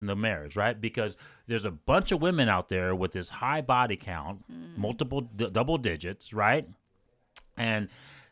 the marriage, right? Because there's a bunch of women out there with this high body count, multiple double digits, right? And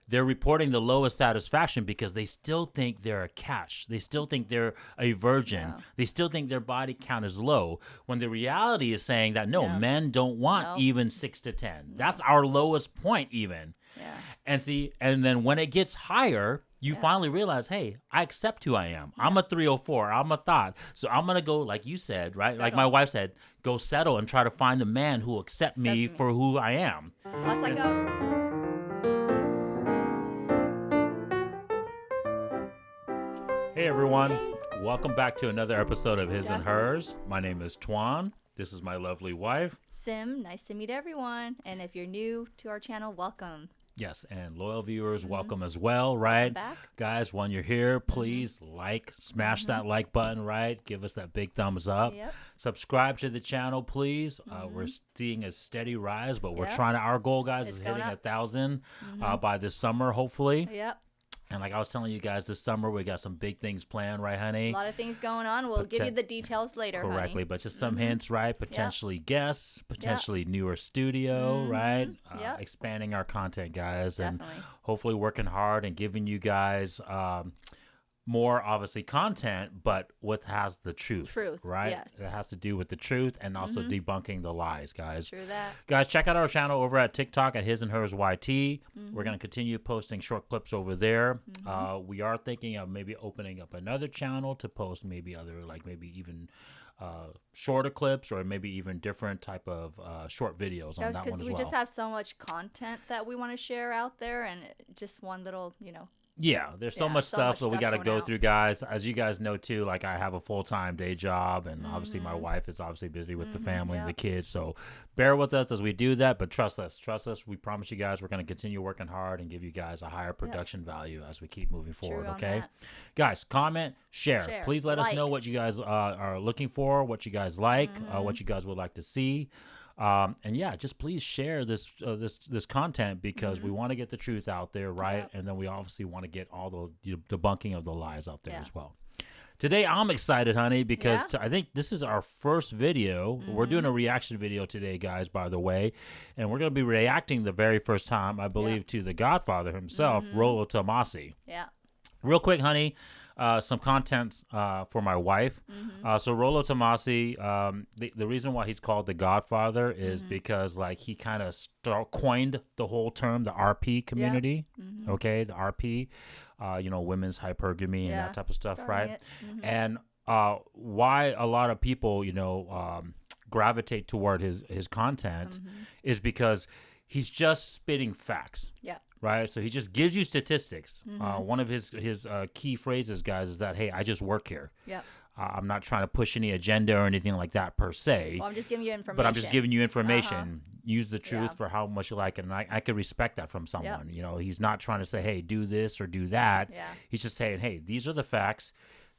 they're reporting the lowest satisfaction because they still think they're a catch. They still think they're a virgin. Yeah. They still think their body count is low, when the reality is saying that, no, Yeah. men don't want Nope. even 6 to 10. That's our lowest point even. Yeah. And then when it gets higher, you finally realize, hey, I accept who I am. I'm a 304. I'm a thought. So I'm going to go, like you said, right? Like my wife said, go settle and try to find the man who will accept me for who I am. Plus, I go. Hey, everyone. Welcome back to another episode of His and Hers. My name is Tuan. This is my lovely wife. Sim, nice to meet everyone. And if you're new to our channel, welcome. Yes, and loyal viewers, welcome as well, right? Back. Guys, when you're here, please smash that like button, right? Give us that big thumbs up. Yep. Subscribe to the channel, please. We're seeing a steady rise, but we're trying to, our goal, guys, is hitting 1,000 by this summer, hopefully. Yep. And like I was telling you guys, this summer we got some big things planned, right, honey? A lot of things going on. We'll give you the details later, Correctly, honey. but just some hints, right? Potentially guests, potentially newer studio, right? Expanding our content, guys, and hopefully working hard and giving you guys more, obviously, content, but what has the truth, right? Yes. It has to do with the truth and also debunking the lies, guys. True that. Guys, check out our channel over at TikTok at His and Hers YT. We're going to continue posting short clips over there. We are thinking of maybe opening up another channel to post maybe other, like maybe even shorter clips or maybe even different type of short videos on that one as well. Because we just have so much content that we want to share out there, and just one little, Yeah, there's so much stuff that we got to go through, guys. As you guys know, too, like I have a full-time day job, and obviously my wife is obviously busy with the family and the kids. So bear with us as we do that, but trust us. Trust us. We promise you guys we're going to continue working hard and give you guys a higher production value as we keep moving forward, okay? Guys, comment, share. Please let us know what you guys are looking for, what you guys like, what you guys would like to see. And yeah, just please share this content because we want to get the truth out there, right? And then we obviously want to get all the debunking of the lies out there as well. Today, I'm excited, honey, because I think this is our first video. We're doing a reaction video today, guys, by the way. And we're going to be reacting the very first time, I believe, to the Godfather himself, Rollo Tomasi. Yeah. Real quick, honey. Some content for my wife. So Rollo Tomasi, the reason why he's called the Godfather is because like he kind of coined the whole term, the RP community. Okay, the RP, women's hypergamy and that type of stuff, right? And why a lot of people, gravitate toward his content is because he's just spitting facts. Yeah. Right. So he just gives you statistics. One of his key phrases, guys, is that, hey, I just work here. Yeah. I'm not trying to push any agenda or anything like that per se. Well, I'm just giving you information. But I'm just giving you information. Use the truth for how much you like it. And I could respect that from someone. He's not trying to say, hey, do this or do that. Yeah. He's just saying, hey, these are the facts.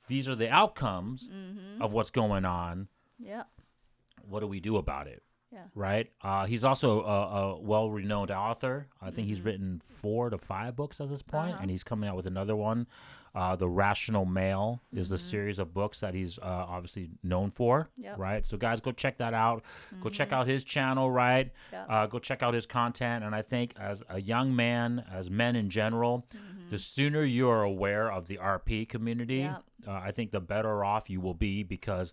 These are the outcomes of what's going on. Yeah. What do we do about it? Yeah. Right. He's also a well-renowned author. I think he's written 4 to 5 books at this point, and he's coming out with another one. The Rational Male is the series of books that he's obviously known for. Yep. Right. So guys, go check that out. Go check out his channel. Right. Yep. Go check out his content. And I think as a young man, as men in general, the sooner you're aware of the RP community, I think the better off you will be, because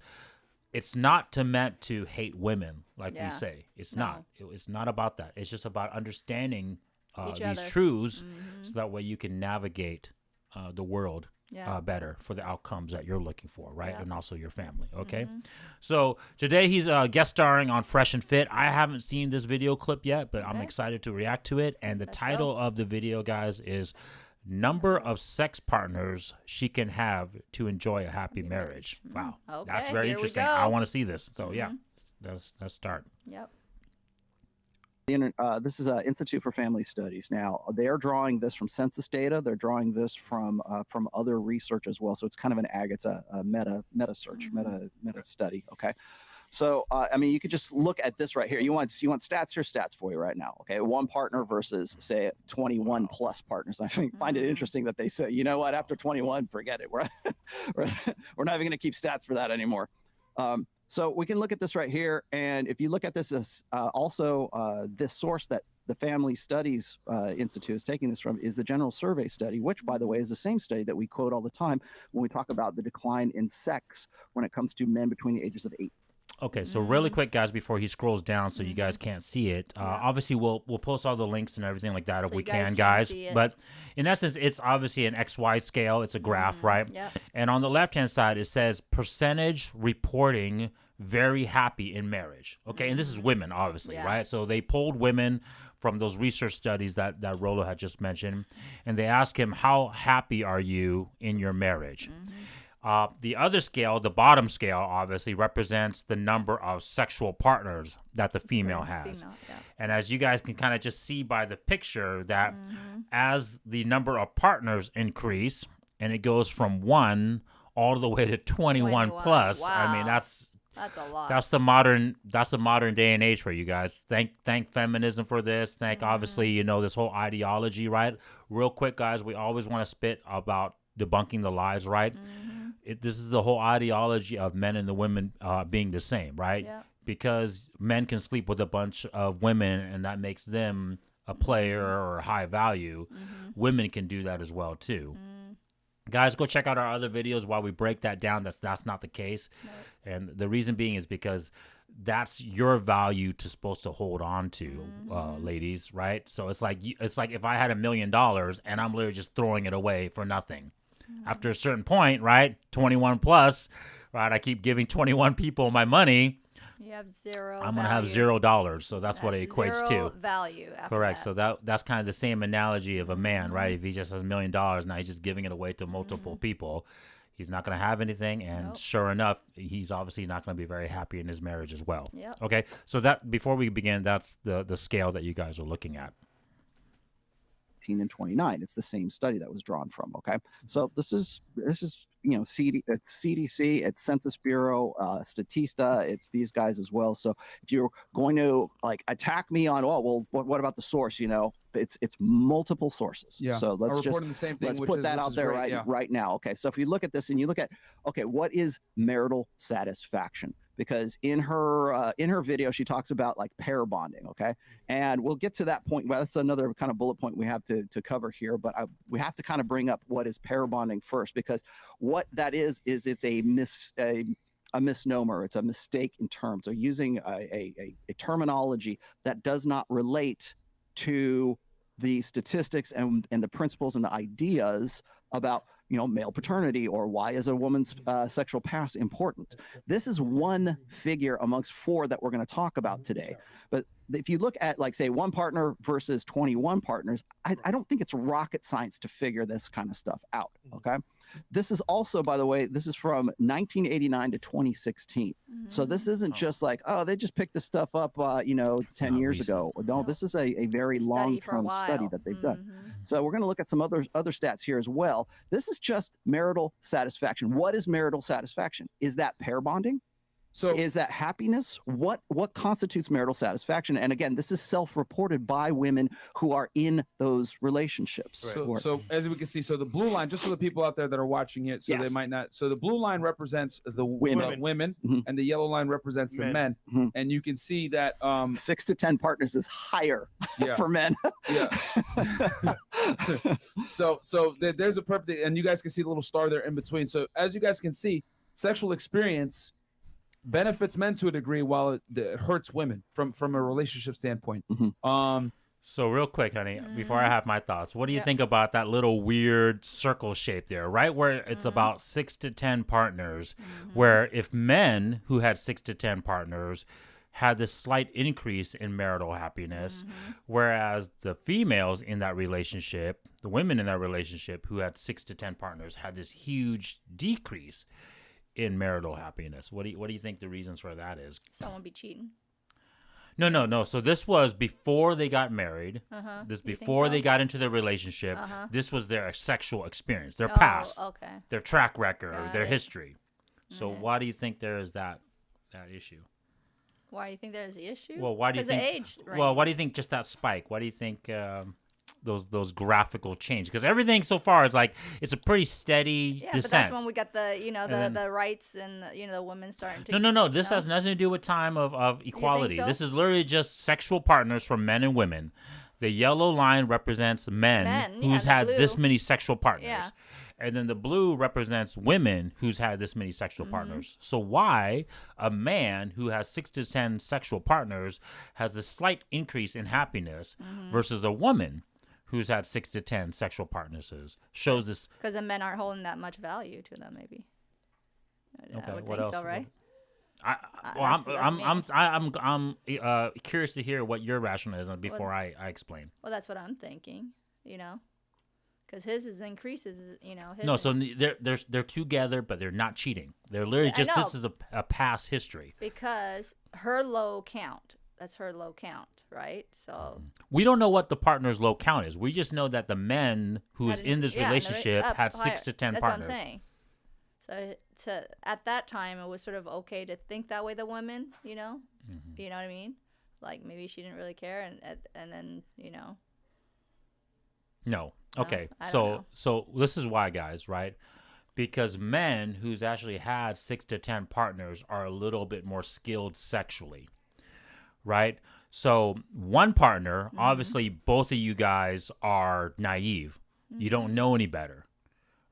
it's not meant to hate women, like we say. It's not. It's not about that. It's just about understanding these truths, so that way you can navigate the world better for the outcomes that you're looking for, right? And also your family, okay? So today he's guest starring on Fresh and Fit. I haven't seen this video clip yet, but I'm excited to react to it. And the title of the video, guys, is Number of Sex Partners She Can Have to Enjoy a Happy Marriage. Wow. Okay, That's very interesting. I want to see this. So yeah, let's start. Yep. This is Institute for Family Studies. Now, they're drawing this from census data. They're drawing this from other research as well. So it's kind of it's a meta search, meta study. Okay. So, you could just look at this right here. You want stats? Here's stats for you right now. Okay, one partner versus, say, 21 plus partners. I find it interesting that they say, you know what, after 21, forget it. We're not even going to keep stats for that anymore. So we can look at this right here, and if you look at this as this source that the Family Studies Institute is taking this from is the General Survey Study, which, by the way, is the same study that we quote all the time when we talk about the decline in sex when it comes to men between the ages of 8. Okay, so really quick, guys, before he scrolls down so you guys can't see it, obviously we'll post all the links and everything like that So if we you guys can, can guys. see it. But in essence, it's obviously an XY scale. It's a graph, right? Yep. And on the left-hand side, it says percentage reporting very happy in marriage. Okay, and this is women, obviously, Yeah. right? So they polled women from those research studies that Rolo had just mentioned, and they asked him, how happy are you in your marriage? The other scale, the bottom scale, obviously represents the number of sexual partners that the female has. Yeah. And as you guys can kind of just see by the picture that as the number of partners increase and it goes from 1 all the way to 21 plus, I mean, Wow. that's a lot. that's the modern day and age for you guys. Thank feminism for this. Thank obviously, this whole ideology, right? Real quick, guys, we always want to spit about debunking the lies, right? This is the whole ideology of men and the women being the same, right? Yeah. Because men can sleep with a bunch of women and that makes them a player or high value. Women can do that as well too. Guys, go check out our other videos while we break that down. That's not the case. And the reason being is because that's your value to supposed to hold on to, ladies, right? So it's like if I had $1 million and I'm literally just throwing it away for nothing. After a certain point, right, 21 plus, right, I keep giving 21 people my money. You have zero. I'm gonna have $0. So that's what it equates zero to. value. After Correct. That. So that's kind of the same analogy of a man, right? If he just has $1 million, now he's just giving it away to multiple people. He's not going to have anything, and sure enough, he's obviously not going to be very happy in his marriage as well. Yep. Okay, so that before we begin, that's the scale that you guys are looking at. And 29. It's the same study that was drawn from. Okay, so this is it's CDC, it's Census Bureau, Statista, it's these guys as well. So if you're going to attack me on, what about the source? It's multiple sources. Yeah. So let's put that out there right now. Okay, so if you look at this and you look at what is marital satisfaction? Because in her video, she talks about pair bonding, okay? And we'll get to that point. Well, that's another kind of bullet point we have to cover here, but we have to kind of bring up what is pair bonding first, because what that is it's a misnomer. It's a mistake in terms. They're using a terminology that does not relate to the statistics and the principles and the ideas about male paternity, or why is a woman's sexual past important. This is one figure amongst 4 that we're going to talk about today. But if you look at say 1 partner versus 21 partners, I don't think it's rocket science to figure this kind of stuff out. Okay. This is also, by the way, this is from 1989 to 2016. So this isn't just they just picked this stuff up, 10 years ago. No, this is a very long-term study that they've done. So we're going to look at some other stats here as well. This is just marital satisfaction. What is marital satisfaction? Is that pair bonding? So is that happiness? What constitutes marital satisfaction? And again, this is self-reported by women who are in those relationships. Right. So as we can see, so the blue line, just so the people out there that are watching it, so they might not. So the blue line represents the women, and the yellow line represents the men. And you can see that 6 to 10 partners is higher for men. So there's a perfect, and you guys can see the little star there in between. So as you guys can see, sexual experience benefits men to a degree, while it hurts women from a relationship standpoint. So real quick, honey, before I have my thoughts, what do you think about that little weird circle shape there, right where it's about 6 to 10 partners, where if men who had 6 to 10 partners had this slight increase in marital happiness, whereas the females in that relationship, the women in that relationship who had 6 to 10 partners, had this huge decrease in marital happiness. What do you think the reasons for that is? Someone be cheating. No. So this was before they got married. This before they got into their relationship. This was their sexual experience, their past, their track record, their history. So why do you think there is that issue? Why do you think there's the issue? Well, why do you think? Because of age range. Well, why do you think just that spike? Why do you think those graphical change, because everything so far is like it's a pretty steady Yeah, descent. but that's when we got the rights and the women starting to. No. This has nothing to do with time of equality. so? This is literally just sexual partners for men and women. The yellow line represents men who's had this many sexual partners. Yeah. And then the blue represents women who's had this many sexual partners. So why a man who has 6 to 10 sexual partners has a slight increase in happiness versus a woman who's had 6 to 10 sexual partners shows this. Because the men aren't holding that much value to them, maybe. Okay, I would what think else? so, right? I'm curious to hear what your rationalism before I explain. Well, that's what I'm thinking, because his increases, his No, so they're together, but they're not cheating. They're literally just, this is a past history. Because her low count, that's her low count, right? So we don't know what the partner's low count is. We just know that the men who's in this relationship had 6 to 10 partners. That's what I'm saying. So at that time, it was sort of okay to think that way, the women, you know what I mean? Like maybe she didn't really care, and then, No. Okay. I don't know. So this is why, guys, right? Because men who's actually had 6 to 10 partners are a little bit more skilled sexually, right? So one partner, obviously both of you guys are naive. You don't know any better,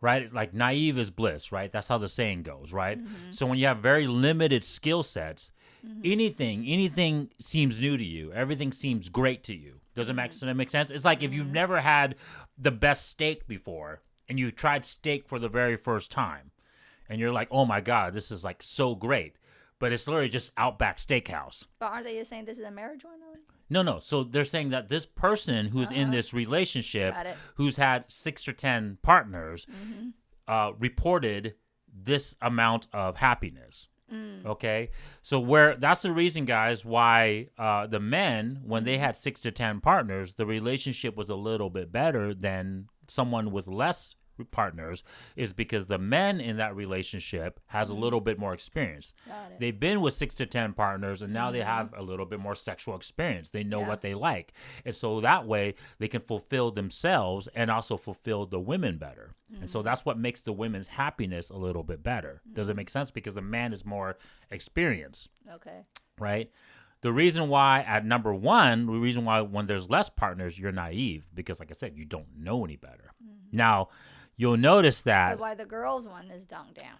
right? Like naive is bliss, right? That's how the saying goes, right? So when you have very limited skill sets, anything seems new to you. Everything seems great to you. Does it make sense? It's like if you've never had the best steak before and you tried steak for the very first time and you're like, oh my God, this is like so great. But it's literally just Outback Steakhouse. But aren't they just saying this is a marriage one? No. So they're saying that this person who's in this relationship, who's had 6 or 10 partners, reported this amount of happiness. Okay, so that's the reason, guys, why the men, when they had 6 to 10 partners, the relationship was a little bit better than someone with less partners, is because the men in that relationship has a little bit more experience. They've been with 6 to 10 partners, and now they have a little bit more sexual experience. They know what they like, and so that way they can fulfill themselves and also fulfill the women better. And so that's what makes the women's happiness a little bit better. Does it make sense? Because the man is more experienced. Okay. Right? The reason why at number one, the reason why when there's less partners, you're naive, because like I said, you don't know any better. Now, you'll notice that. But why the girls one is dunked down?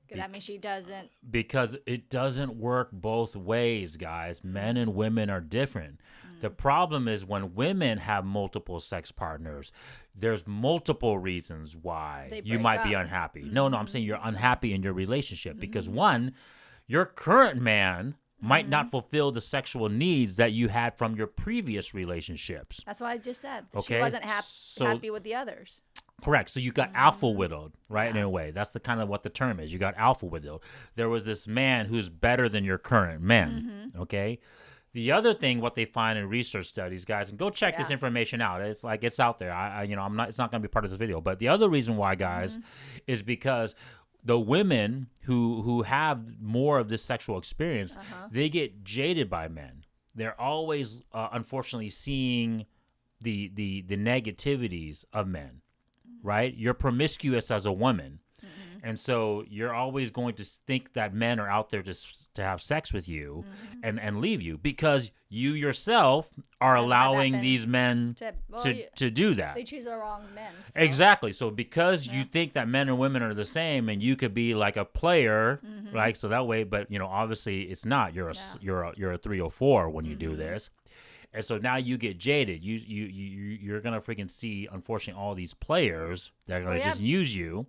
Because that means she doesn't. Because it doesn't work both ways, guys. Men and women are different. The problem is when women have multiple sex partners, there's multiple reasons why you might be unhappy. No, I'm saying you're unhappy in your relationship because one, your current man might not fulfill the sexual needs that you had from your previous relationships. That's what I just said. Okay? She wasn't happy with the others. Correct. So you got alpha widowed, right? In a way, that's the kind of what the term is. You got alpha widowed. There was this man who's better than your current man. Okay. The other thing, what they find in research studies, guys, and go check this information out. It's like it's out there. I'm not. It's not going to be part of this video. But the other reason why, guys, is because the women who have more of this sexual experience, they get jaded by men. They're always, unfortunately, seeing the negativities of men. Right? You're promiscuous as a woman. And so you're always going to think that men are out there just to have sex with you and leave you because you yourself are allowing these men to do that. They choose the wrong men. So. Exactly. So because you think that men and women are the same and you could be like a player, like so that way, but obviously it's not. You're a 304 when you do this. And so now you get jaded. You're gonna freaking see, unfortunately, all these players that are gonna just use you.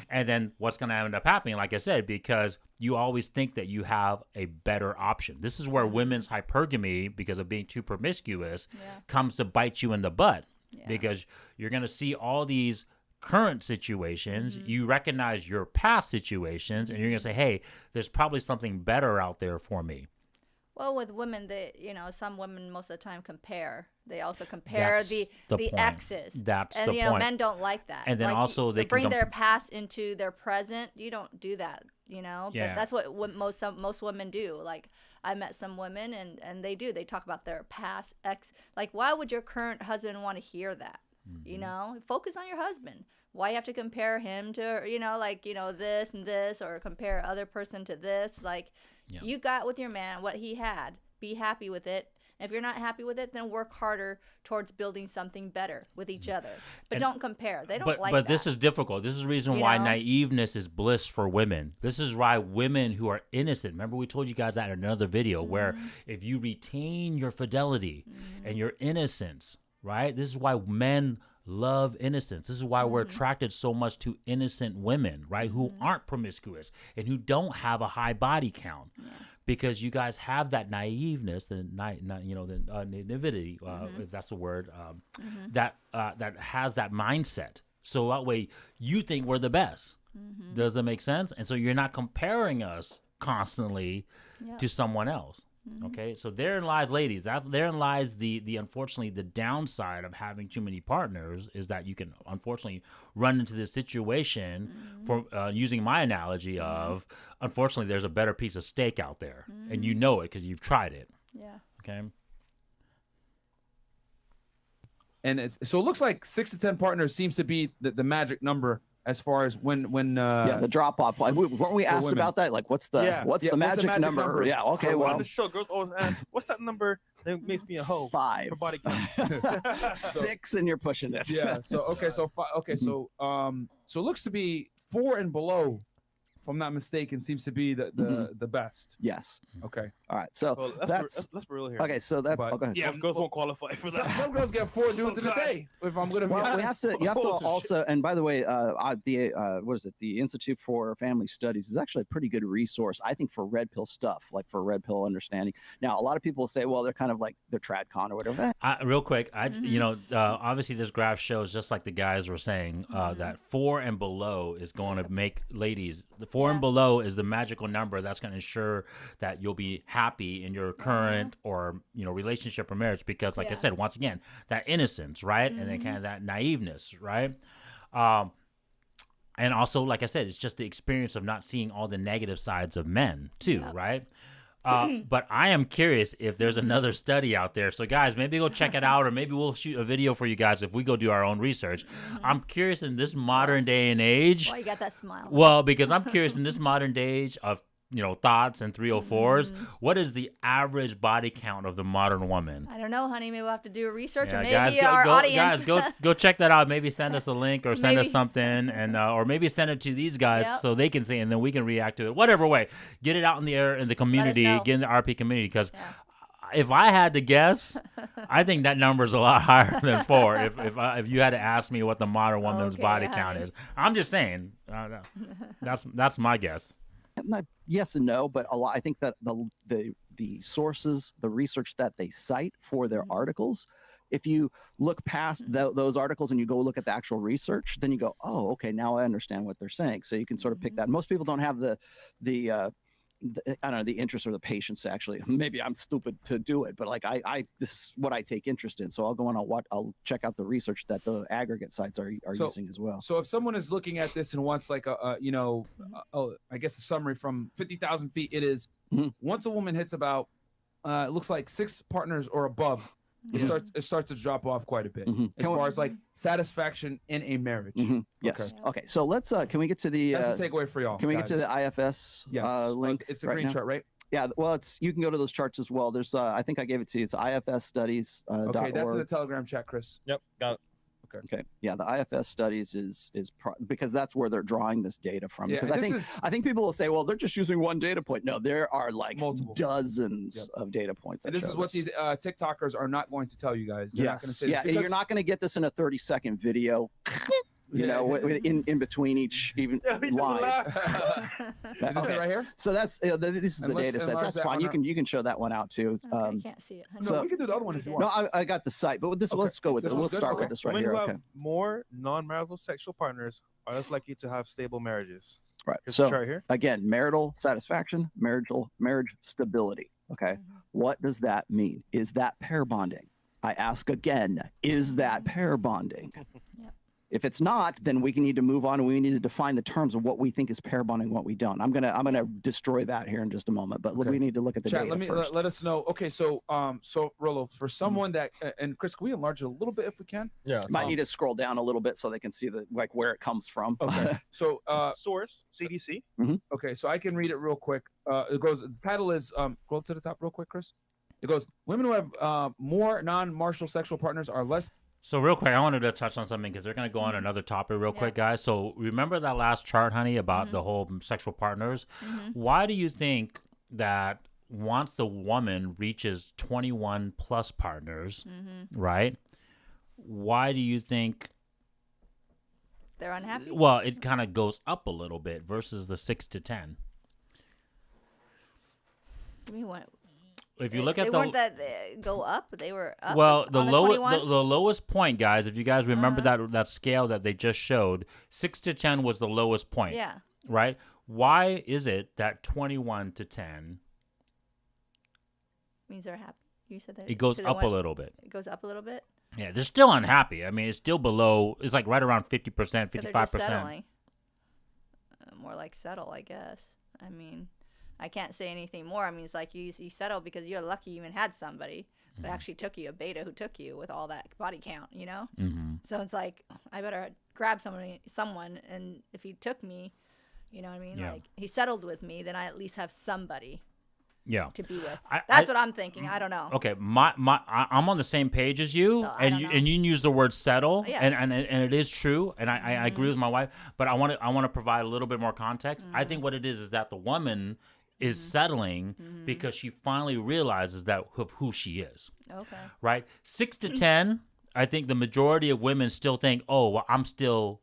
And then what's gonna end up happening, like I said, because you always think that you have a better option. This is where women's hypergamy, because of being too promiscuous, comes to bite you in the butt. Because you're gonna see all these current situations, you recognize your past situations, and you're gonna say, hey, there's probably something better out there for me. Well, with women, some women most of the time compare. They also compare That's the point. exes. That's and the point. Men don't like that. And then like, also they bring can their past into their present. You don't do that, Yeah. But that's what most women do. Like I met some women and they do. They talk about their past ex. Like why would your current husband want to hear that? Focus on your husband. Why you have to compare him to, this and this, or compare other person to this? Like, you got with your man what he had. Be happy with it. And if you're not happy with it, then work harder towards building something better with each other. But don't compare. They don't like that. But this is difficult. This is the reason why naiveness is bliss for women. This is why women who are innocent. Remember, we told you guys that in another video, where if you retain your fidelity and your innocence, right? This is why men love innocence. This is why we're attracted so much to innocent women, right? Who aren't promiscuous and who don't have a high body count, because you guys have that naiveness, the naivety, if that's the word, that has that mindset. So that way you think we're the best. Does that make sense? And so you're not comparing us constantly to someone else. Okay, so therein lies, ladies. Therein lies the unfortunately the downside of having too many partners, is that you can unfortunately run into this situation. For using my analogy of, unfortunately, there's a better piece of steak out there, and you know it because you've tried it. Yeah. Okay. And so it looks like 6 to 10 partners seems to be the magic number as far as when the drop off. Weren't we asked about that? Like, what's the magic number? Yeah. Okay. Well, on the show, girls always ask, "What's that number that makes me a hoe?" 5 for body count. 6, and you're pushing it. Yeah. So okay. So so it looks to be 4 and below, if I'm not mistaken, seems to be the best. Yes. Okay. All right. So Well, let's be real here. okay. So that. But- go ahead. Yeah, most girls won't qualify for that. Some girls get 4 dudes in a God. day. If I'm gonna be Well, honest. you have to Oh, shit. also, and by the way, what is it? The Institute for Family Studies is actually a pretty good resource, I think, for red pill stuff, like for red pill understanding. Now, a lot of people say, well, they're kind of like they're TradCon or whatever. Real quick, obviously this graph shows, just like the guys were saying, that 4 and below is going to make ladies. The 4 and below is the magical number that's going to ensure that you'll be happy in your current or relationship or marriage, because, like I said, once again, that innocence, right, and then kind of that naiveness, right. And also, like I said, it's just the experience of not seeing all the negative sides of men too, right? But I am curious if there's another study out there. So guys, maybe go check it out, or maybe we'll shoot a video for you guys if we go do our own research. I'm curious in this modern day and age. Why you got that smile? Well, because I'm curious in this modern day age of thoughts and 304s, what is the average body count of the modern woman? I don't know, honey. Maybe we'll have to do a research, or maybe guys, our audience. Guys, go check that out. Maybe send us a link, or send us something, and or maybe send it to these guys so they can see, and then we can react to it. Whatever way, get it out in the air in the community, get in the RP community, because. If I had to guess, I think that number is a lot higher than 4. If you had to ask me what the modern woman's body count is, I'm just saying that's my guess. Yes and no, but a lot. I think that the sources, the research that they cite for their articles, if you look past those articles and you go look at the actual research, then you go, oh, okay, now I understand what they're saying. So you can sort of pick that. Most people don't have the I don't know, the interest or the patience to actually. Maybe I'm stupid to do it, but like this is what I take interest in. So I'll go and I'll check out the research that the aggregate sites are using as well. So if someone is looking at this and wants like I guess a summary from 50,000 feet, it is once a woman hits about it looks like 6 partners or above, it starts to drop off quite a bit as far as like satisfaction in a marriage. Yes. Okay. So let's can we get to the that's the takeaway for y'all. Can we get to the IFS link? It's a green chart, right? Yeah. Well, you can go to those charts as well. There's I think I gave it to you. It's IFSstudies. Okay, that's in the Telegram chat, Chris. Yep, got it. Okay. Yeah, the IFS studies is because that's where they're drawing this data from. Yeah, because I think people will say, well, they're just using one data point. No, there are like multiple dozens of data points. And this is what these TikTokers are not going to tell you guys. They're not going to say this you're not going to get this in a 30-second video. In between each line. Is this it right here? So that's this is the data set. That's fine. You can show that one out too. I can't see it. No, we can do the other one if you want. No, I got the site, but with this, let's go with it. We'll start with this right here. Women who have more non-marital sexual partners are less likely to have stable marriages. Right. Here's so the chart here. Again, marital satisfaction, marriage stability. Okay. What does that mean? Is that pair bonding? I ask again, is that pair bonding? Yep. If it's not, then we need to move on and we need to define the terms of what we think is pair bonding, what we don't. I'm gonna destroy that here in just a moment, but we need to look at the Chat, data first. let us know. Okay, so Rolo, for someone that and Chris, can we enlarge it a little bit if we can? Yeah. Might need to scroll down a little bit so they can see where it comes from. Okay. So Source CDC. Okay, so I can read it real quick. It goes. The title is go to the top real quick, Chris. It goes, women who have more non-martial sexual partners are less. So real quick, I wanted to touch on something because they're going to go on another topic real quick, guys. So remember that last chart, honey, about the whole sexual partners? Why do you think that once the woman reaches 21 plus partners, right? Why do you think they're unhappy? Well, it kind of goes up a little bit versus the 6 to 10. I mean, what? If you look at they weren't that go up, they were up. Well, the lowest the lowest point, guys. If you guys remember that scale that they just showed, 6 to 10 was the lowest point. Yeah. Right. Why is it that 21 to 10 means they're happy? You said that it goes up a little bit. It goes up a little bit. Yeah, they're still unhappy. I mean, it's still below. It's like right around 50%, 55%. More like settle, I guess. I mean, I can't say anything more. I mean, it's like you settle because you're lucky you even had somebody that actually took you, a beta who took you with all that body count, you know? So it's like, I better grab someone, and if he took me, you know what I mean? Yeah. Like, he settled with me, then I at least have somebody to be with. That's what I'm thinking. I don't know. Okay, I'm on the same page as you, So, and you use the word settle, Yeah. and it is true, and I agree with my wife, but I want to provide a little bit more context. I think what it is that the woman is settling because she finally realizes that of who she is. Okay. Right? 6 to 10, I think the majority of women still think, oh, well, I'm still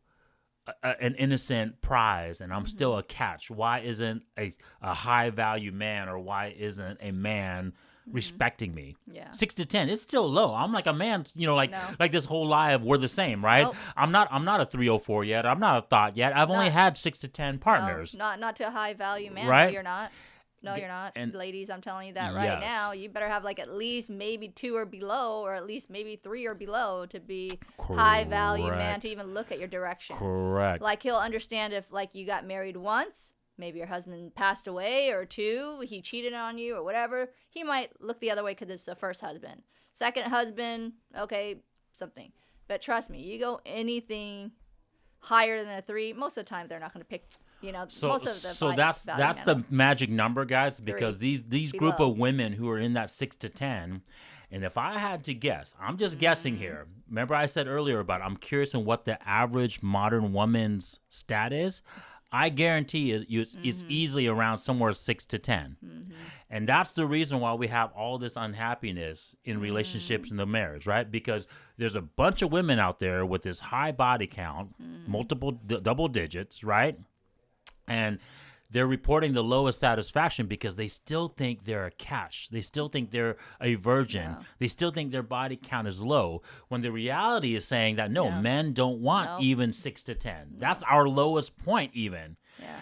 an innocent prize and I'm still a catch. Why isn't a high value man, or why isn't a man respecting me? Yeah. 6 to 10, it's still low. I'm like a man, like this whole lie of we're the same, right? Nope. I'm not a 304 yet. I'm not a thought yet. I've only had 6 to 10 partners. No, not to a high value man. Right? No, you're not. No, you're not. And ladies, I'm telling you that right yes. now. You better have like at least maybe 2 or below, or at least maybe 3 or below to be high value man, to even look at your direction. Correct. Like, he'll understand if like you got married once, maybe your husband passed away, or 2, he cheated on you or whatever. He might look the other way because it's the first husband. Second husband, okay, something. But trust me, you go anything higher than a 3, most of the time they're not going to pick. You know, So, most of the so that's the magic number, guys, because these group of women who are in that 6 to 10, and if I had to guess, I'm just guessing here. Remember I said earlier about I'm curious on what the average modern woman's stat is. I guarantee it's easily around somewhere 6 to 10. And that's the reason why we have all this unhappiness in relationships in the marriage, right? Because there's a bunch of women out there with this high body count, multiple double digits, right? And they're reporting the lowest satisfaction because they still think they're a catch. They still think they're a virgin. Yeah. They still think their body count is low, when the reality is saying that, no, men don't want even 6 to 10. That's our lowest point even. Yeah.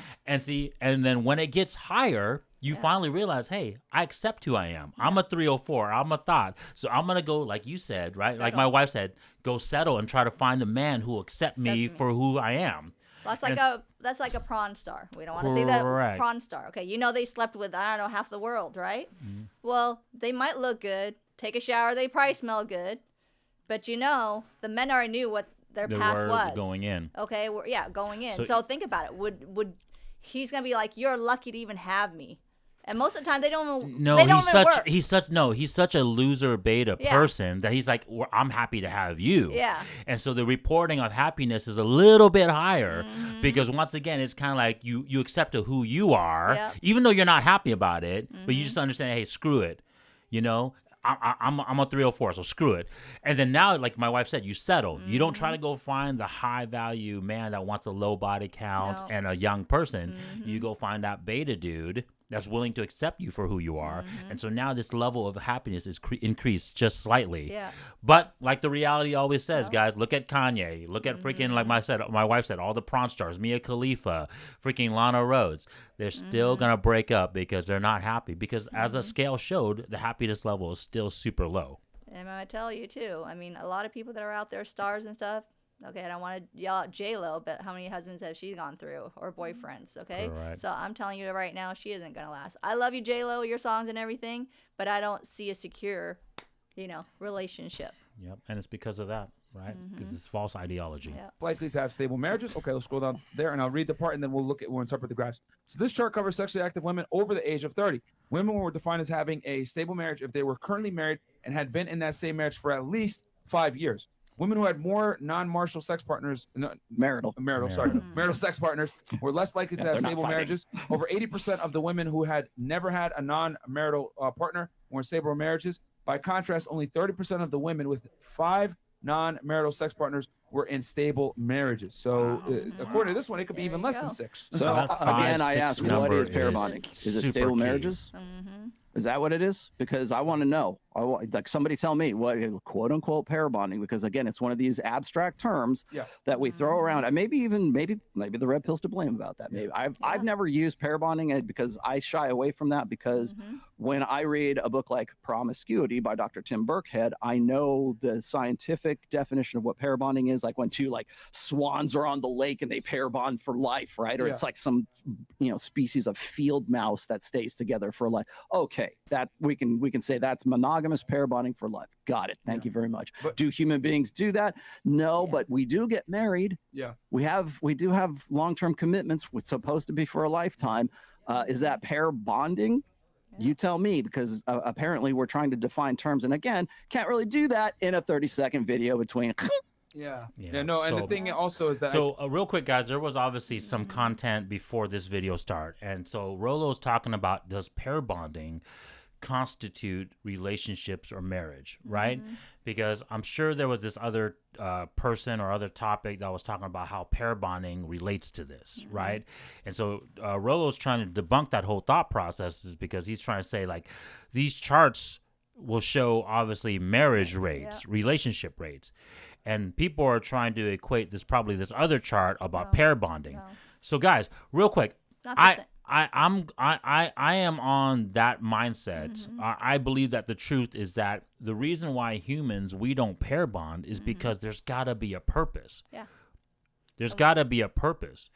And then when it gets higher, you finally realize, hey, I accept who I am. I'm a 304. I'm a thought. So I'm going to go, like you said, right? Like my wife said, go settle and try to find the man who will accept me for who I am. Well, that's like a prawn star. We don't want to say that prawn star. Okay, you know they slept with, I don't know, half the world, right? Well, they might look good, take a shower, they probably smell good, but you know the men already knew what their past was going in. Okay, going in. So think about it. Would he's gonna be like, you're lucky to even have me? And most of the time, they don't. No, they don't he's such a loser beta person that he's like, well, I'm happy to have you. Yeah. And so the reporting of happiness is a little bit higher because once again, it's kind of like you accept who you are, even though you're not happy about it, but you just understand, hey, screw it, you know. I'm a 304, so screw it. And then now, like my wife said, you settle. You don't try to go find the high value man that wants a low body count and a young person. You go find that beta dude that's willing to accept you for who you are. And so now this level of happiness is increased just slightly. Yeah. But like the reality always says, guys, look at Kanye. Look at freaking, like my wife said, all the prawn stars, Mia Khalifa, freaking Lana Rhoades. They're still going to break up because they're not happy. Because as the scale showed, the happiness level is still super low. And I tell you, too, I mean, a lot of people that are out there, stars and stuff, okay, I don't want to yell at J-Lo, but how many husbands have she gone through, or boyfriends, okay? Correct. So I'm telling you right now, she isn't going to last. I love you, J-Lo, your songs and everything, but I don't see a secure, relationship. Yep, and it's because of that, right? Because it's false ideology. Yep. Likely to have stable marriages. Okay, let's scroll down there, and I'll read the part, and then we'll interpret the graphs. So this chart covers sexually active women over the age of 30. Women were defined as having a stable marriage if they were currently married and had been in that same marriage for at least 5 years. Women who had more non-marital sex partners, marital sex partners, were less likely to have stable marriages. Over 80% of the women who had never had a non-marital partner were in stable marriages. By contrast, only 30% of the women with 5 non-marital sex partners were in stable marriages. So according to this one, it could be even less than 6. So again, I ask, what is pair bonding? Is it stable marriages? Is that what it is? Because I want to know. Like somebody tell me what quote unquote pair bonding, because again, it's one of these abstract terms that we throw around. And maybe the red pill's to blame about that. Maybe I've never used pair bonding because I shy away from that, because when I read a book like Promiscuity by Dr. Tim Burkhead, I know the scientific definition of what pair bonding is, like when two swans are on the lake and they pair bond for life, right? Or it's like some species of field mouse that stays together for life. Okay, that we can say that's monogamous pair bonding for life. Got it. Thank you very much. But do human beings do that? No, but we do get married. Yeah. We do have long-term commitments. It's supposed to be for a lifetime. Is that pair bonding? You tell me, because apparently we're trying to define terms, and again, can't really do that in a 30-second video between. And the thing also is that real quick, guys, there was obviously some content before this video start, and so Rolo's talking about, does pair bonding constitute relationships or marriage, right? Because I'm sure there was this other person or other topic that was talking about how pair bonding relates to this, right? And so Rolo's trying to debunk that whole thought process, is because he's trying to say, like, these charts will show obviously marriage rates, relationship rates, and people are trying to equate this other chart about pair bonding. So guys, real quick, I am on that mindset. I believe that the truth is that the reason why humans, we don't pair bond is because there's got to be a purpose. Yeah. There's got to be a purpose.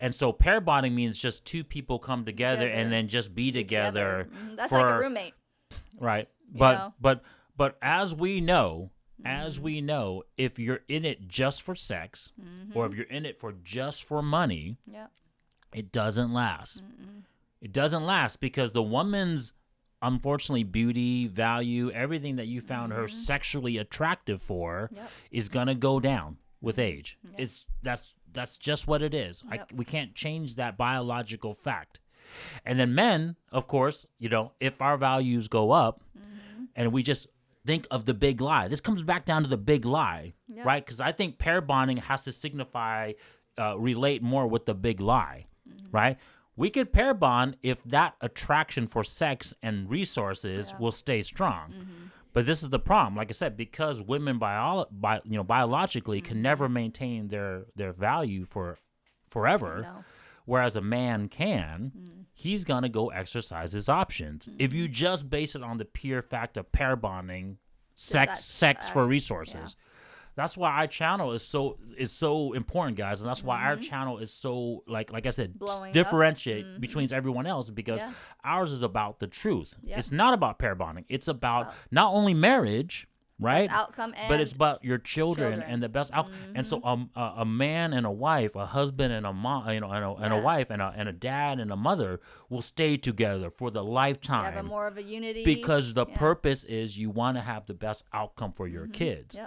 And so pair bonding means just two people come together and then just be together. That's like a roommate. Right. But as we know, if you're in it just for sex or if you're in it just for money, it doesn't last. It doesn't last because the woman's, unfortunately, beauty, value, everything that you found her sexually attractive for is going to go down with age. That's just what it is. We can't change that biological fact. And then men, of course, if our values go up and we just think of the big lie. This comes back down to the big lie, right? Because I think pair bonding has to signify, relate more with the big lie, right? We could pair bond if that attraction for sex and resources will stay strong. But this is the problem. Like I said, because women biologically can never maintain their value for forever, whereas a man can, he's going to go exercise his options. If you just base it on the pure fact of pair bonding, sex for resources. That's why our channel is so important, guys, and that's why our channel is so like I said, differentiate between everyone else, because ours is about the truth. It's not about pair bonding. It's about not only marriage, right? Outcome, but it's about your children and the best outcome. And so a man and a wife, a husband and a mom, and a wife and a dad and a mother will stay together for the lifetime. Have more of a unity, because the purpose is you want to have the best outcome for your kids.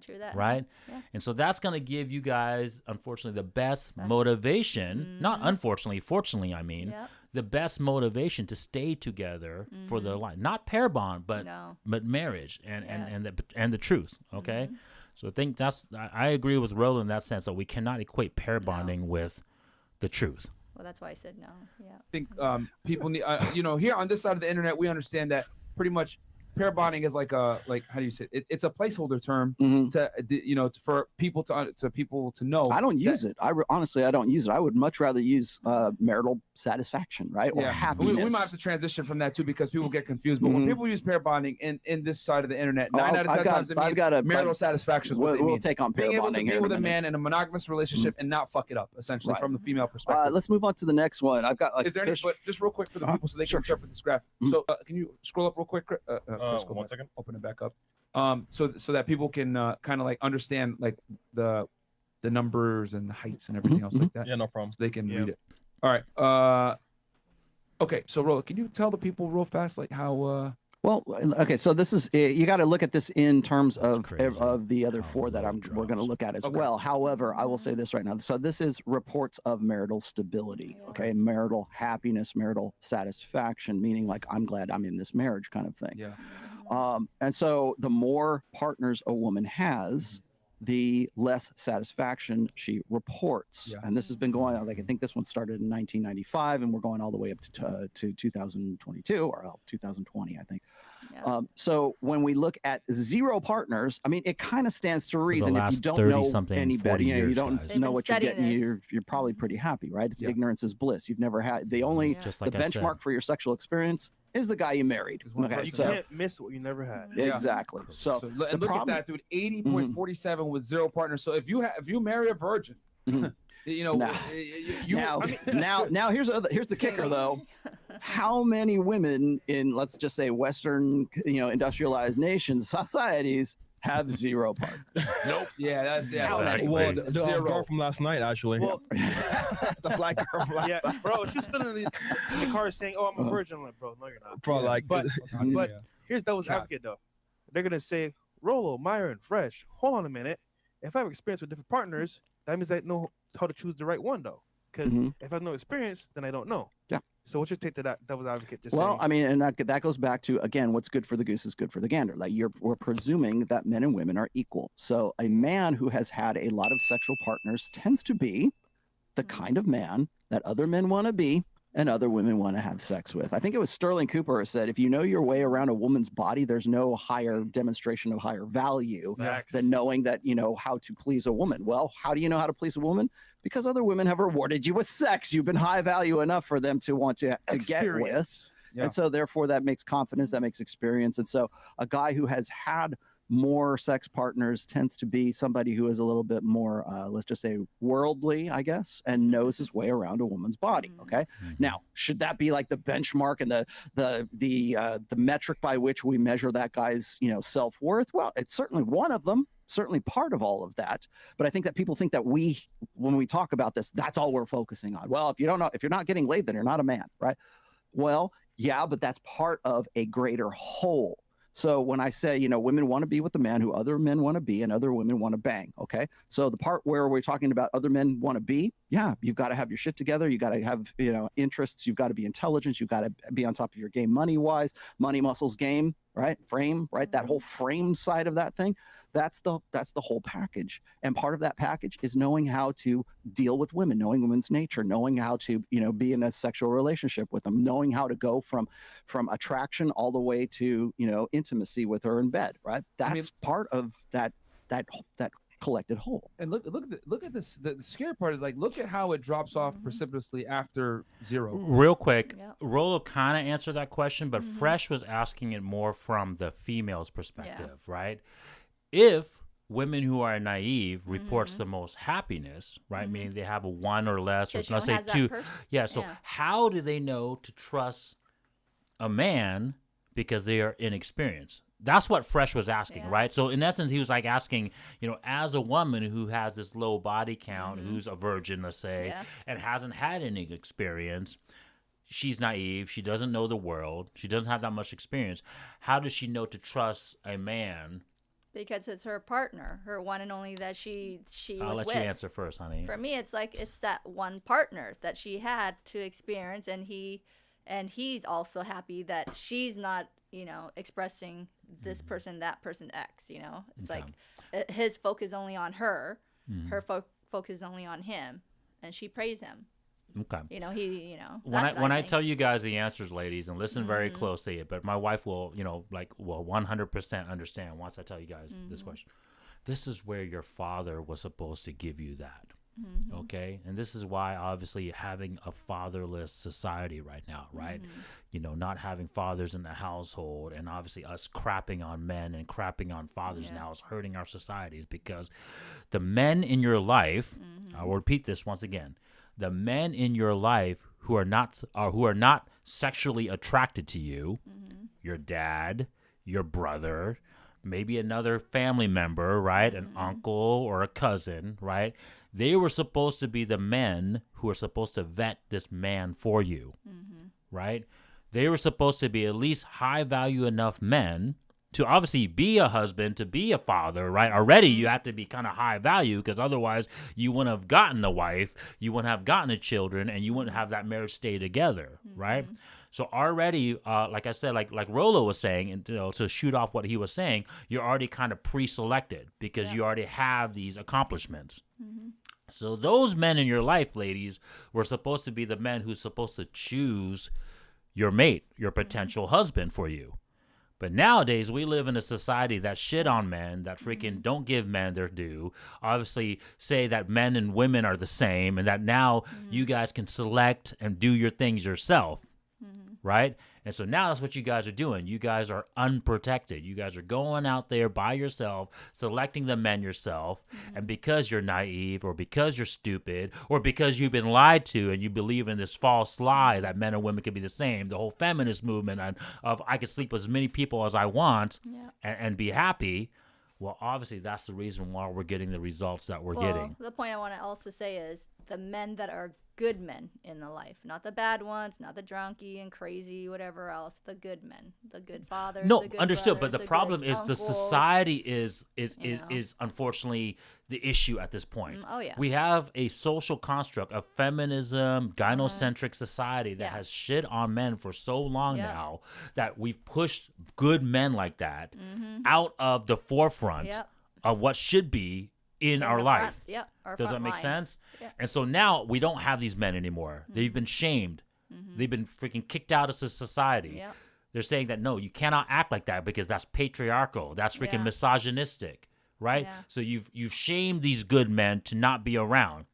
True that. Right? Yeah. And so that's going to give you guys, unfortunately, the best motivation. Not unfortunately, fortunately, I mean, the best motivation to stay together for the life. Not pair bond, but marriage and the truth. Okay? So I think I agree with Rolo in that sense, that we cannot equate pair bonding with the truth. Well, that's why I said no. Yeah. I think people need, here on this side of the internet, we understand that pretty much pair bonding is like how do you say it? It's a placeholder term for people to know. I don't use it. Honestly, I don't use it. I would much rather use marital satisfaction, right? Or happiness. We might have to transition from that too because people get confused. But when people use pair bonding in this side of the internet, 9 out of 10 times it means marital satisfaction. We'll take on pair bonding being able to be with a man in a monogamous relationship and not fuck it up, essentially, from the female perspective. Let's move on to the next one. I've got is there any? But just real quick for the people so they can interpret this graph. So can you scroll up real quick? Chris, 1 second. Open it back up. So that people can kind of like understand like the numbers and the heights and everything else like that. Yeah, no problem. So they can read it. All right. Okay. So Rolla, can you tell the people real fast like how? Well, okay. So this is you got to look at this in terms of the other four that we're going to look at as well. However, I will say this right now. So this is reports of marital stability. Okay, marital happiness, marital satisfaction, meaning like I'm glad I'm in this marriage kind of thing. Yeah. And so the more partners a woman has, the less satisfaction she reports. Yeah. And this has been going on, like I think this one started in 1995 and we're going all the way up to 2022 or 2020, I think. Yeah. So when we look at zero partners, I mean, it kind of stands to reason if you don't know any better, you don't know what you're getting, you're probably pretty happy, right? It's ignorance is bliss. You've never had the benchmark for your sexual experience is the guy you married. Okay, you can't miss what you never had. Exactly. So and look at that, dude. 80.47 with zero partners. So if you marry a virgin, now here's the kicker though. How many women in, let's just say, Western, industrialized nations, societies have zero partners? Nope. Yeah, that's exactly. Well, the girl from last night actually. Well, the black girl from last night. Bro, she's still in the car saying, "Oh, I'm a virgin." I'm like, bro, no, you're not. Bro, but here's devil's advocate though. They're gonna say, Rolo, Myra, and Fresh. Hold on a minute. If I have experience with different partners, that means I know how to choose the right one though. Because if I have no experience, then I don't know. Yeah. So what's your take to that devil's advocate? Well, I mean, and that goes back to, again, what's good for the goose is good for the gander. Like we're presuming that men and women are equal. So a man who has had a lot of sexual partners tends to be the kind of man that other men want to be and other women want to have sex with. I think it was Sterling Cooper who said, if you know your way around a woman's body, there's no higher demonstration of higher value than knowing that you know how to please a woman. Well, how do you know how to please a woman? Because other women have rewarded you with sex. You've been high value enough for them to want to get with. Yeah. And so therefore that makes confidence, that makes experience. And so a guy who has had more sex partners tends to be somebody who is a little bit more, let's just say, worldly, I guess, and knows his way around a woman's body. Okay. Now, should that be like the benchmark and the metric by which we measure that guy's, self-worth? Well, it's certainly one of them, certainly part of all of that. But I think that people think that when we talk about this, that's all we're focusing on. Well, if you're not getting laid, then you're not a man, right? Well, yeah, but that's part of a greater whole. So when I say, women want to be with the man who other men want to be and other women want to bang, okay? So the part where we're talking about other men want to be, yeah, you've got to have your shit together. You got to have, interests. You've got to be intelligent. You've got to be on top of your game money-wise, money, muscles, game, right? Frame, right? That whole frame side of that thing. That's the whole package. And part of that package is knowing how to deal with women, knowing women's nature, knowing how to, be in a sexual relationship with them, knowing how to go from attraction all the way to, intimacy with her in bed, right? That's part of that collected whole. And look at this. The scary part is look at how it drops off precipitously after zero. Real quick, Rolo kind of answered that question, but Fresh was asking it more from the female's perspective, right? If women who are naive reports the most happiness, right? Meaning they have a 1 or less, or let's say 2. So how do they know to trust a man because they are inexperienced? That's what Fresh was asking, right? So in essence, he was asking, as a woman who has this low body count, who's a virgin, let's say, and hasn't had any experience, she's naive. She doesn't know the world. She doesn't have that much experience. How does she know to trust a man? Because it's her partner, her one and only that she was with. I'll let you answer first, honey. For me, it's that one partner that she had to experience, and he's also happy that she's not, expressing this person, that person, X. It's his focus only on her, her focus only on him, and she praise him. Okay. You know, he, when I tell you guys the answers, ladies, and listen very closely, but my wife will, 100% understand once I tell you guys this question. This is where your father was supposed to give you that. Okay. And this is why, obviously, having a fatherless society right now, right? Not having fathers in the household, and obviously us crapping on men and crapping on fathers now is hurting our societies, because the men in your life, I will repeat this once again, the men in your life who are not sexually attracted to you, your dad, your brother, maybe another family member, right? An uncle or a cousin, right? They were supposed to be the men who are supposed to vet this man for you, right? They were supposed to be at least high value enough men to obviously be a husband, to be a father, right? Already you have to be kind of high value, because otherwise you wouldn't have gotten a wife, you wouldn't have gotten the children, and you wouldn't have that marriage stay together, right? So already, like I said, like Rolo was saying, and to shoot off what he was saying, you're already kind of pre-selected because you already have these accomplishments. So those men in your life, ladies, were supposed to be the men who's supposed to choose your mate, your potential husband for you. But nowadays, we live in a society that shit on men, that freaking don't give men their due, obviously say that men and women are the same, and that now you guys can select and do your things yourself, right? And so now that's what you guys are doing. You guys are unprotected. You guys are going out there by yourself, selecting the men yourself, and because you're naive, or because you're stupid, or because you've been lied to and you believe in this false lie that men and women can be the same, the whole feminist movement of I can sleep with as many people as I want and be happy, well, obviously that's the reason why we're getting the results that we're getting. The point I want to also say is the men that are good men in the life, not the bad ones, not the drunky and crazy, whatever else. The good men, the good fathers. No, the good understood. brothers, But the problem is uncles. the society is unfortunately the issue at this point. Oh yeah. We have a social construct of feminism, gynocentric society that has shit on men for so long now that we've pushed good men like that out of the forefront of what should be in our life. Does that make sense? And so now we don't have these men anymore. They've been shamed. They've been freaking kicked out of society. They're saying that, no, you cannot act like that because that's patriarchal. That's freaking misogynistic, right? So you've shamed these good men to not be around.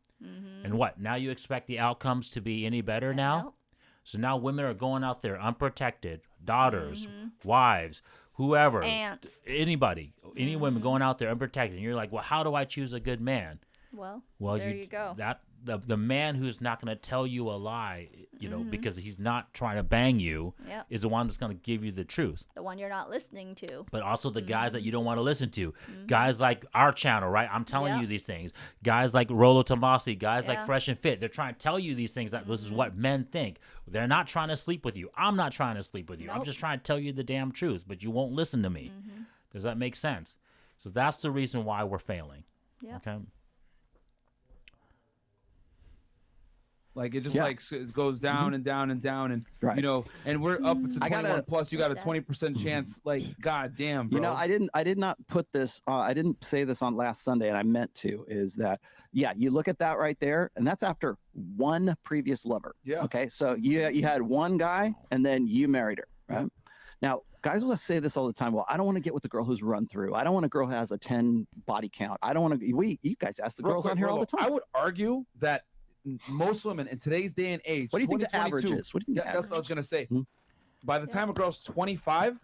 And what? Now you expect the outcomes to be any better now? Nope. So now women are going out there unprotected, daughters, wives, whoever, aunts, anybody, any women going out there unprotected. And you're like, well, how do I choose a good man? Well, there you go. That the man who's not going to tell you a lie, because he's not trying to bang you, is the one that's going to give you the truth. The one you're not listening to. But also the guys that you don't want to listen to. Guys like our channel, right? I'm telling you these things. Guys like Rolo Tomasi, guys like Fresh and Fit. They're trying to tell you these things that this is what men think. They're not trying to sleep with you. I'm not trying to sleep with you. Nope. I'm just trying to tell you the damn truth, but you won't listen to me. Does that make sense? So that's the reason why we're failing. Yeah. Okay. Like it just it goes down and down and down, and and we're up to 21 plus. You got a 20% chance. Like, god damn, bro. I did not put this. I didn't say this on last Sunday, and I meant to. Is that you look at that right there, and that's after one previous lover. Yeah. Okay, so you had one guy, and then you married her, right? Now, guys will say this all the time. Well, I don't want to get with the girl who's run through. I don't want a girl who has a 10 body count. I don't want to. You guys ask the girls on here all the time. I would argue that most women in today's day and age, what do you think the average is? What do you think that's what I was gonna say. By the time a girl's 25,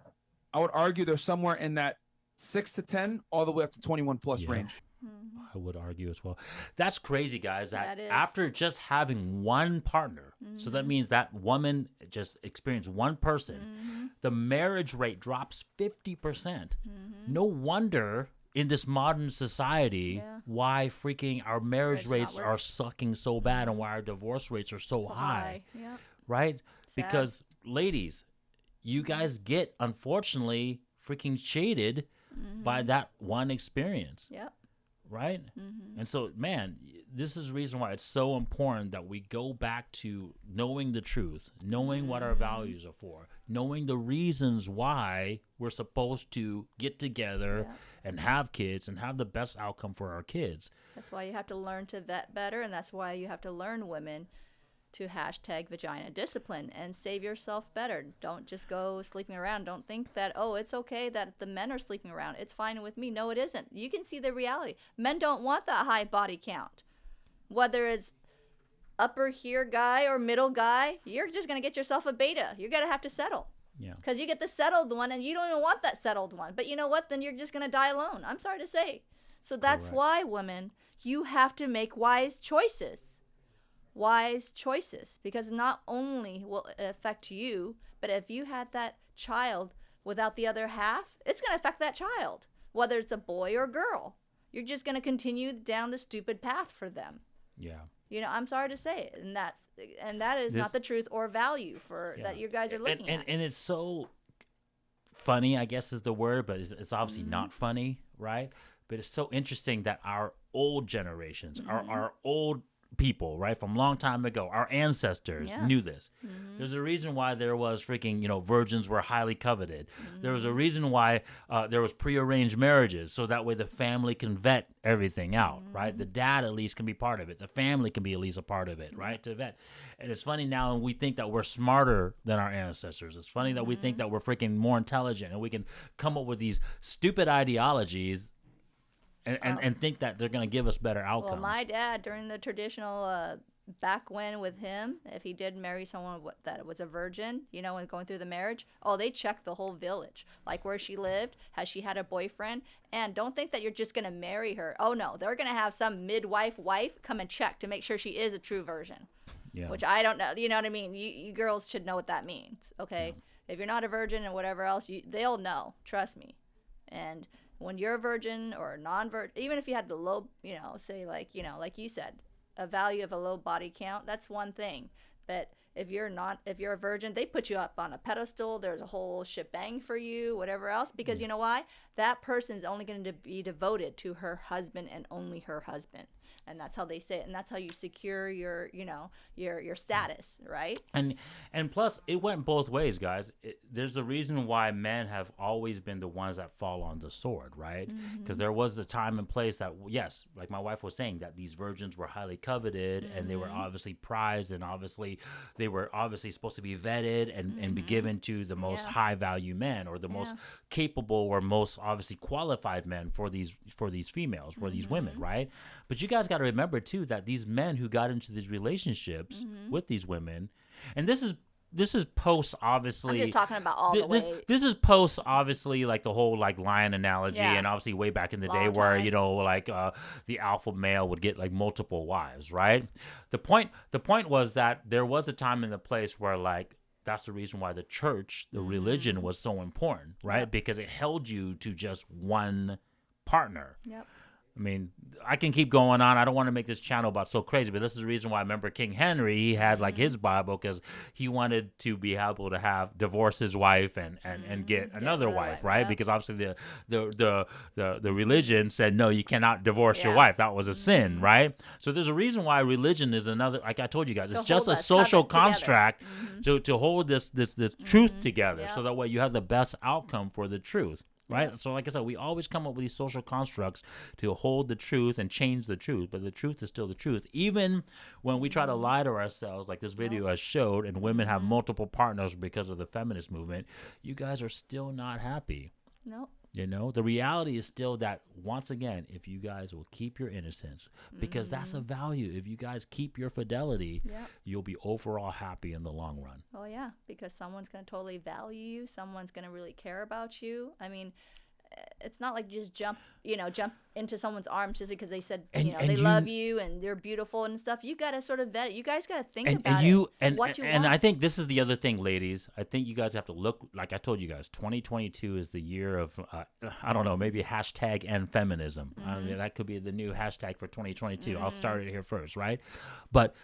I would argue they're somewhere in that 6 to 10, all the way up to 21 plus range. I would argue as well. That's crazy, guys. That after just having one partner, so that means that woman just experienced one person, the marriage rate drops 50%. No wonder in this modern society, why freaking our marriage rates are sucking so bad and why our divorce rates are so high. Right? Sad. Because, ladies, you guys get, unfortunately, freaking shaded by that one experience. Right? And so, man, this is the reason why it's so important that we go back to knowing the truth, knowing what our values are for, knowing the reasons why we're supposed to get together and have kids and have the best outcome for our kids. That's why you have to learn to vet better, and that's why you have to learn women to hashtag vagina discipline and save yourself better. Don't just go sleeping around. Don't think that, oh, it's okay that the men are sleeping around. It's fine with me. No, it isn't. You can see the reality. Men don't want that high body count. Whether it's upper here guy or middle guy, you're just going to get yourself a beta. You're going to have to settle. Yeah. Because you get the settled one and you don't even want that settled one. But you know what? Then you're just going to die alone. I'm sorry to say. So that's why, women, you have to make wise choices. Wise choices, because not only will it affect you, but if you had that child without the other half, it's going to affect that child, whether it's a boy or girl. You're just going to continue down the stupid path for them. Yeah. You know, I'm sorry to say it, and that is not the truth or value for that you guys are looking at. And it's so funny, I guess is the word, but it's obviously not funny, right? But it's so interesting that our old generations, our old people, right, from a long time ago, our ancestors knew this. There's a reason why there was freaking, virgins were highly coveted. There was a reason why there was prearranged marriages, so that way the family can vet everything out, right? The dad at least can be part of it. The family can be at least a part of it, right, to vet. And it's funny now, and we think that we're smarter than our ancestors. It's funny that we think that we're freaking more intelligent, and we can come up with these stupid ideologies and think that they're going to give us better outcomes. Well, my dad, during the traditional back when with him, if he did marry someone that was a virgin, when going through the marriage, they checked the whole village, like where she lived, has she had a boyfriend, and don't think that you're just going to marry her. Oh no, they're going to have some midwife wife come and check to make sure she is a true virgin. Yeah. Which I don't know. You know what I mean? You girls should know what that means. Okay, if you're not a virgin and whatever else, they'll know. Trust me. And when you're a virgin or a non-virgin, even if you had the low, say like you said, a value of a low body count, that's one thing. But if you're a virgin, they put you up on a pedestal. There's a whole shebang for you, whatever else, because you know why? That person is only going to be devoted to her husband and only her husband. And that's how they say it, and that's how you secure your status, right? And plus, it went both ways, guys. There's a reason why men have always been the ones that fall on the sword, right? Because there was a time and place that, yes, like my wife was saying, that these virgins were highly coveted, and they were obviously prized, and obviously they were obviously supposed to be vetted and be given to the most high value men, or the most capable or most obviously qualified men for these females, for these women, right? But you guys got to remember too that these men who got into these relationships with these women, and this is post obviously. I'm just talking about all the way. This is post obviously, like the whole like lion analogy, and obviously way back in the day where the alpha male would get like multiple wives, right? The point was that there was a time and a place where like that's the reason why the church, the religion, was so important, right? Because it held you to just one partner. Yep. I mean, I can keep going on. I don't want to make this channel about so crazy, but this is the reason why I remember King Henry, he had like his Bible because he wanted to be able to divorce his wife and get another wife, right? Yeah. Because obviously the religion said, no, you cannot divorce your wife. That was a sin, right? So there's a reason why religion is another, like I told you guys, it's just a social construct to hold this truth together so that way you have the best outcome for the truth. Right? Yeah. So like I said, we always come up with these social constructs to hold the truth and change the truth, but the truth is still the truth. Even when we try to lie to ourselves, like this video has showed, and women have multiple partners because of the feminist movement, you guys are still not happy. Nope. The reality is still that, once again, if you guys will keep your innocence, because that's a value. If you guys keep your fidelity, you'll be overall happy in the long run. Oh, yeah, because someone's going to totally value you. Someone's going to really care about you. I mean, it's not like you just jump into someone's arms just because they said, they love you and they're beautiful and stuff. You got to sort of vet it. You guys got to think about what you want. And I think this is the other thing, ladies. I think you guys have to look, like I told you guys, 2022 is the year of, I don't know, maybe hashtag end feminism. I mean, that could be the new hashtag for 2022. I'll start it here first, right? But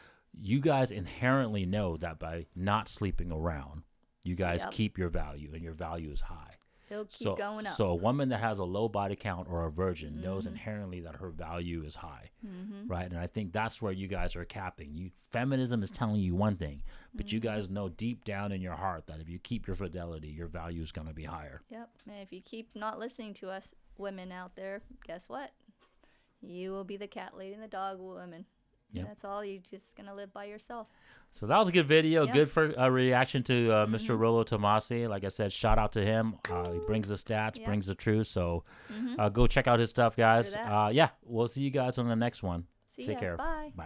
you guys inherently know that by not sleeping around, you guys keep your value, and your value is high. It'll keep going up. So a woman that has a low body count or a virgin knows inherently that her value is high, right? And I think that's where you guys are capping. Feminism is telling you one thing, but you guys know deep down in your heart that if you keep your fidelity, your value is going to be higher. Yep. And if you keep not listening to us women out there, guess what? You will be the cat lady and the dog woman. Yep. That's all. You're just gonna live by yourself. So that was a good video. Yep. Good for a reaction to Mr. Rollo Tomasi. Like I said, shout out to him. He brings the stats, brings the truth. So go check out his stuff, guys. Sure We'll see you guys on the next one. See Take ya. care. Bye.